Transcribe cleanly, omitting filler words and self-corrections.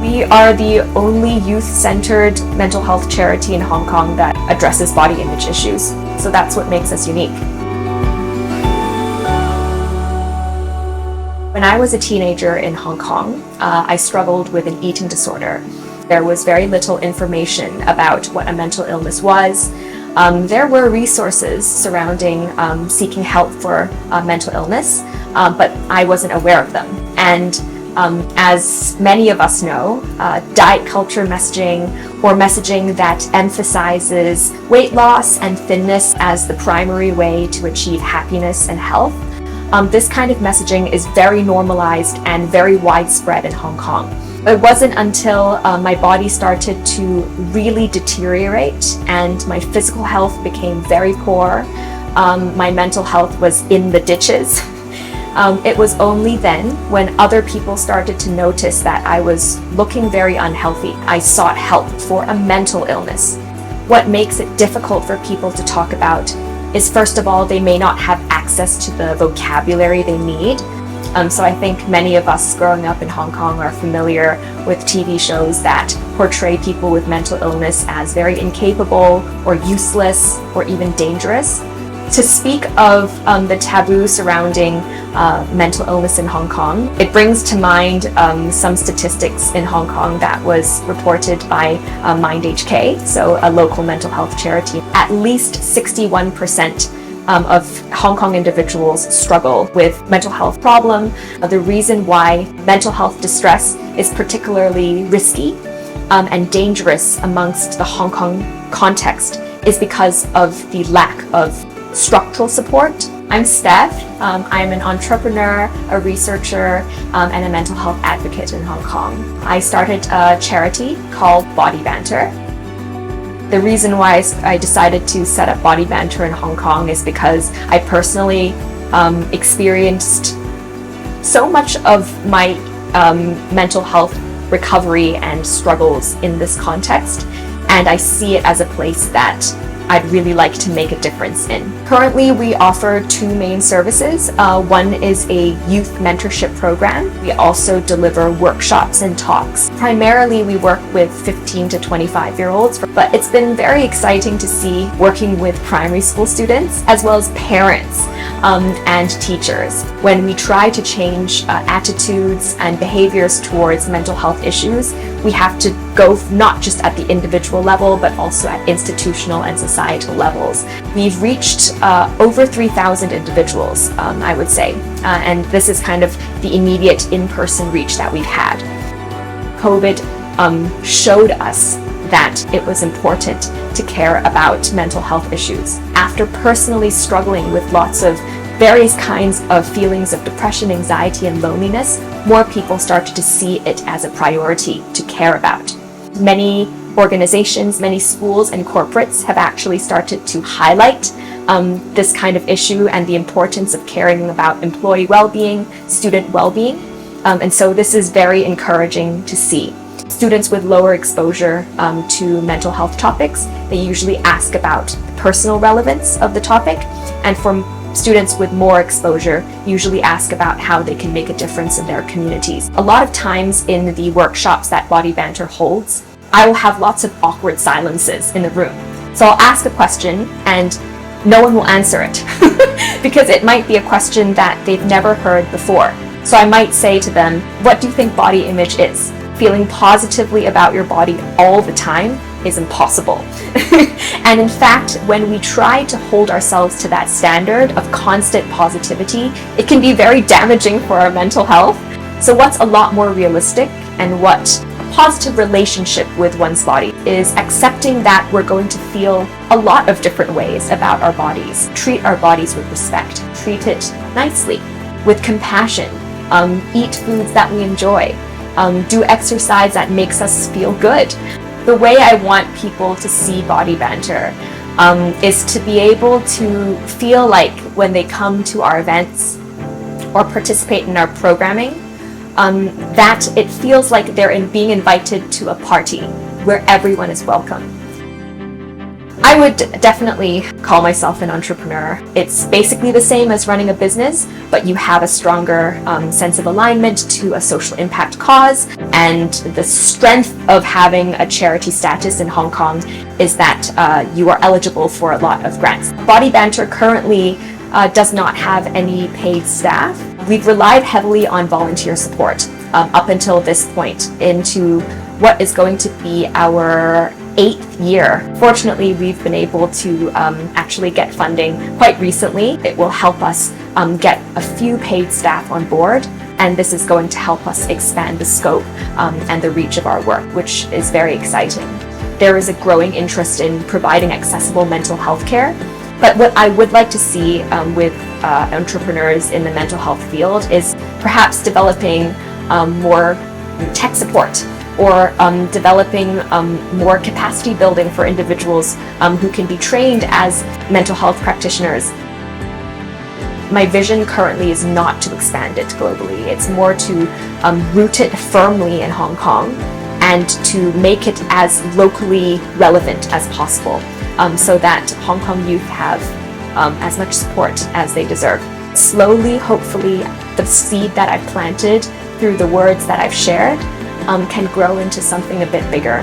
We are the only youth-centered mental health charity in Hong Kong that addresses body image issues. So that's what makes us unique. When I was a teenager in Hong Kong, I struggled with an eating disorder. There was very little information about what a mental illness was. There were resources surrounding seeking help for mental illness, but I wasn't aware of them. And as many of us know, diet culture messaging, or messaging that emphasizes weight loss and thinness as the primary way to achieve happiness and health, this kind of messaging is very normalized and very widespread in Hong Kong. It wasn't until my body started to really deteriorate and my physical health became very poor, my mental health was in the ditches. It was only then when other people started to notice that I was looking very unhealthy, I sought help for a mental illness. What makes it difficult for people to talk about is, first of all, they may not have access to the vocabulary they need. So I think many of us growing up in Hong Kong are familiar with TV shows that portray people with mental illness as very incapable or useless or even dangerous. To speak of the taboo surrounding mental illness in Hong Kong, it brings to mind some statistics in Hong Kong that was reported by MindHK, so a local mental health charity. At least 61% of Hong Kong individuals struggle with mental health problem. The reason why mental health distress is particularly risky and dangerous amongst the Hong Kong context is because of the lack of structural support. I'm Steph. I'm an entrepreneur, a researcher, and a mental health advocate in Hong Kong. I started a charity called Banter. The reason why I decided to set up Banter in Hong Kong is because I personally experienced so much of my mental health recovery and struggles in this context, and I see it as a place that I'd really like to make a difference in. Currently, we offer two main services. One is a youth mentorship program. We also deliver workshops and talks. Primarily, we work with 15 to 25-year-olds, but it's been very exciting to see working with primary school students as well as parents and teachers. When we try to change attitudes and behaviors towards mental health issues, we have to go not just at the individual level, but also at institutional and societal levels. We've reached over 3,000 individuals, I would say, and this is kind of the immediate in-person reach that we've had. COVID showed us that it was important to care about mental health issues. After personally struggling with lots of various kinds of feelings of depression, anxiety, and loneliness, more people started to see it as a priority to care about. Many organizations, many schools and corporates have actually started to highlight this kind of issue and the importance of caring about employee well-being, student well-being. And so this is very encouraging to see. Students with lower exposure to mental health topics, they usually ask about the personal relevance of the topic, and for students with more exposure usually ask about how they can make a difference in their communities. A lot of times in the workshops that Banter holds, I will have lots of awkward silences in the room. So I'll ask a question and no one will answer it because it might be a question that they've never heard before. So I might say to them, what do you think body image is? Feeling positively about your body all the time is impossible. And in fact, when we try to hold ourselves to that standard of constant positivity, it can be very damaging for our mental health. So what's a lot more realistic and what a positive relationship with one's body is accepting that we're going to feel a lot of different ways about our bodies. Treat our bodies with respect. Treat it nicely, with compassion. Eat foods that we enjoy. Do exercise that makes us feel good. The way I want people to see Banter is to be able to feel like when they come to our events or participate in our programming, that it feels like they're being invited to a party where everyone is welcome. I would definitely call myself an entrepreneur. It's basically the same as running a business, but you have a stronger sense of alignment to a social impact cause. And the strength of having a charity status in Hong Kong is that you are eligible for a lot of grants. Banter currently does not have any paid staff. We've relied heavily on volunteer support up until this point into what is going to be our 8th year. Fortunately, we've been able to actually get funding quite recently. It will help us get a few paid staff on board, and this is going to help us expand the scope and the reach of our work, which is very exciting. There is a growing interest in providing accessible mental health care, but what I would like to see with entrepreneurs in the mental health field is perhaps developing more tech support, or developing more capacity building for individuals who can be trained as mental health practitioners. My vision currently is not to expand it globally. It's more to root it firmly in Hong Kong and to make it as locally relevant as possible, so that Hong Kong youth have as much support as they deserve. Slowly, hopefully, the seed that I've planted through the words that I've shared can grow into something a bit bigger.